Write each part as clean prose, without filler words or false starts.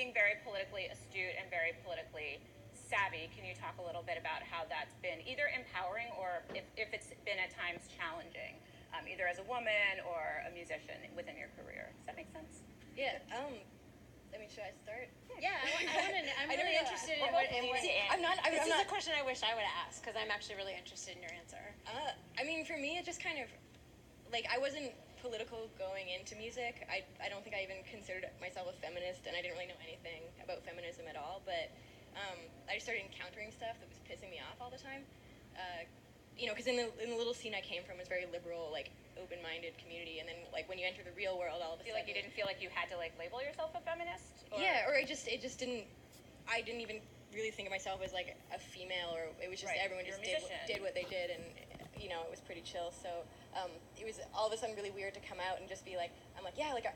being very politically astute and very politically savvy, can you talk a little bit about how that's been either empowering or if it's been at times challenging, either as a woman or a musician within your career? Does that make sense? Yeah. I mean, should I start? Yeah, I'm really interested in what. This is a question I wish I would have asked because I'm actually really interested in your answer. I mean, for me, it just kind of, like, I wasn't political going into music. I don't think I even considered myself a feminist, and I didn't really know anything about feminism at all. But I just started encountering stuff that was pissing me off all the time. You know, because in the little scene I came from was very liberal, like, open-minded community, and then, like, when you enter the real world, all of a sudden... Like you didn't feel like you had to, like, label yourself a feminist? Or? Yeah, or it just didn't... I didn't even really think of myself as, like, a female, or it was just everyone just did what they did, and, you know, it was pretty chill, so it was all of a sudden really weird to come out and just be like, I'm like, yeah, like,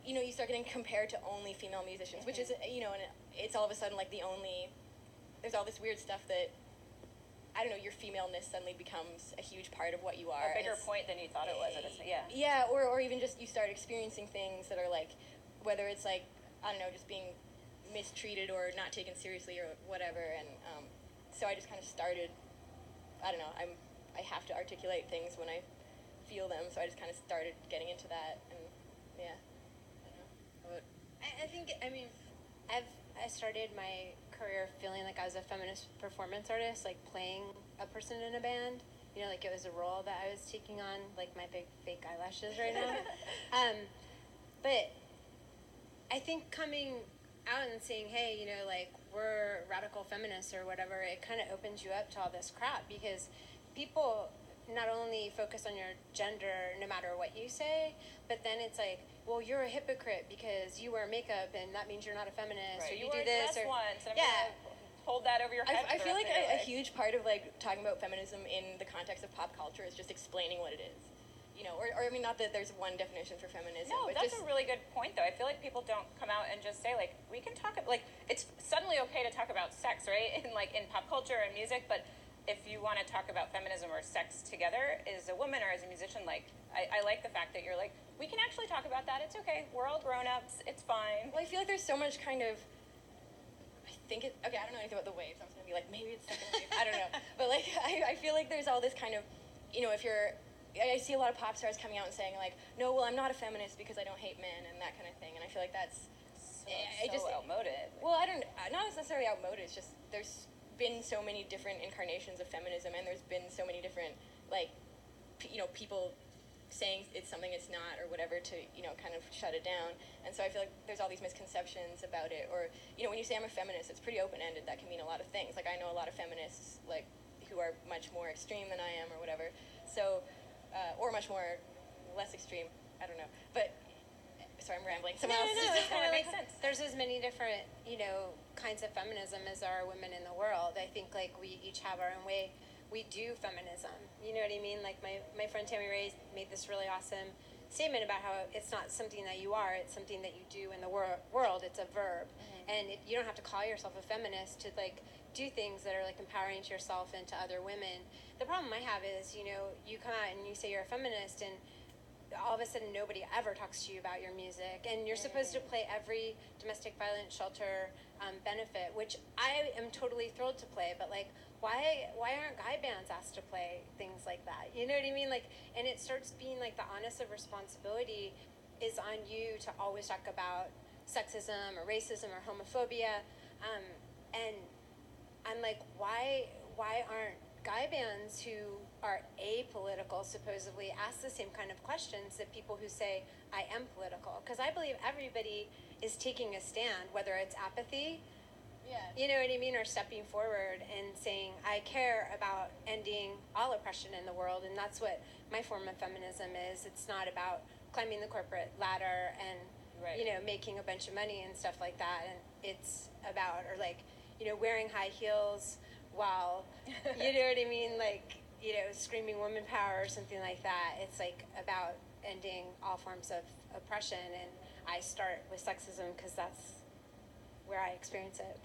you know, you start getting compared to only female musicians, which is, you know, and it's all of a sudden, like, there's all this weird stuff that, I don't know, your femaleness suddenly becomes a huge part of what you are. A bigger point than you thought it was. Yeah. Yeah, or even just you start experiencing things that are like, whether it's like, I don't know, just being mistreated or not taken seriously or whatever. And so I just kind of started, I don't know, I have to articulate things when I feel them. So I just kind of started getting into that. And yeah, I don't know. I think, I mean, I started my career feeling like I was a feminist performance artist, like playing a person in a band. You know, like it was a role that I was taking on, like my big fake eyelashes right now. But I think coming out and saying, hey, you know, like we're radical feminists or whatever, it kind of opens you up to all this crap because people not only focus on your gender no matter what you say, but then it's like, well, you're a hypocrite because you wear makeup and that means you're not a feminist, right. or you do this or once, and I'm hold that over your head. I feel like a huge part of like talking about feminism in the context of pop culture is just explaining what it is. You know, or I mean, not that there's one definition for feminism. No, but that's just a really good point, though. I feel like people don't come out and just say, like, we can talk, like, it's suddenly okay to talk about sex, right? In pop culture and music, but if you want to talk about feminism or sex together as a woman or as a musician, like, I like the fact that you're like, we can actually talk about that. It's okay. We're all grown-ups. It's fine. Well, I feel like there's so much kind of, okay, I don't know anything about the waves. I'm just going to be like, maybe it's second wave. I don't know. But, like, I feel like there's all this kind of, you know, I see a lot of pop stars coming out and saying, like, no, well, I'm not a feminist because I don't hate men and that kind of thing. And I feel like that's... So outmoded. Well, not necessarily outmoded. It's just there's been so many different incarnations of feminism, and there's been so many different, like, you know, people saying it's something it's not or whatever to, you know, kind of shut it down. And so I feel like there's all these misconceptions about it. Or, you know, when you say I'm a feminist, it's pretty open-ended. That can mean a lot of things. Like, I know a lot of feminists, like, who are much more extreme than I am or whatever. So, or much more less extreme. I don't know. But, sorry, I'm rambling. No, it kind of makes sense. There's as many different, you know, kinds of feminism as there are women in the world. I think, like, we each have our own way. We do feminism. You know what I mean? Like, my friend Tammy Ray made this really awesome statement about how it's not something that you are, it's something that you do in the world. It's a verb. Mm-hmm. And you don't have to call yourself a feminist to, like, do things that are, like, empowering to yourself and to other women. The problem I have is, you know, you come out and you say you're a feminist, and all of a sudden nobody ever talks to you about your music, and you're supposed to play every domestic violence shelter benefit, which I am totally thrilled to play, but, like, why aren't guy bands asked to play things like that? You know what I mean? Like, and it starts being like the onus of responsibility is on you to always talk about sexism or racism or homophobia, and I'm like, why aren't guy bands who are apolitical supposedly ask the same kind of questions that people who say I am political? Because I believe everybody is taking a stand, whether it's apathy, you know what I mean, or stepping forward and saying I care about ending all oppression in the world. And that's what my form of feminism is. It's not about climbing the corporate ladder and you know, making a bunch of money and stuff like that. And it's about, or like, you know, wearing high heels while, you know what I mean, like, you know, screaming woman power or something like that. It's like about ending all forms of oppression. And I start with sexism because that's where I experience it.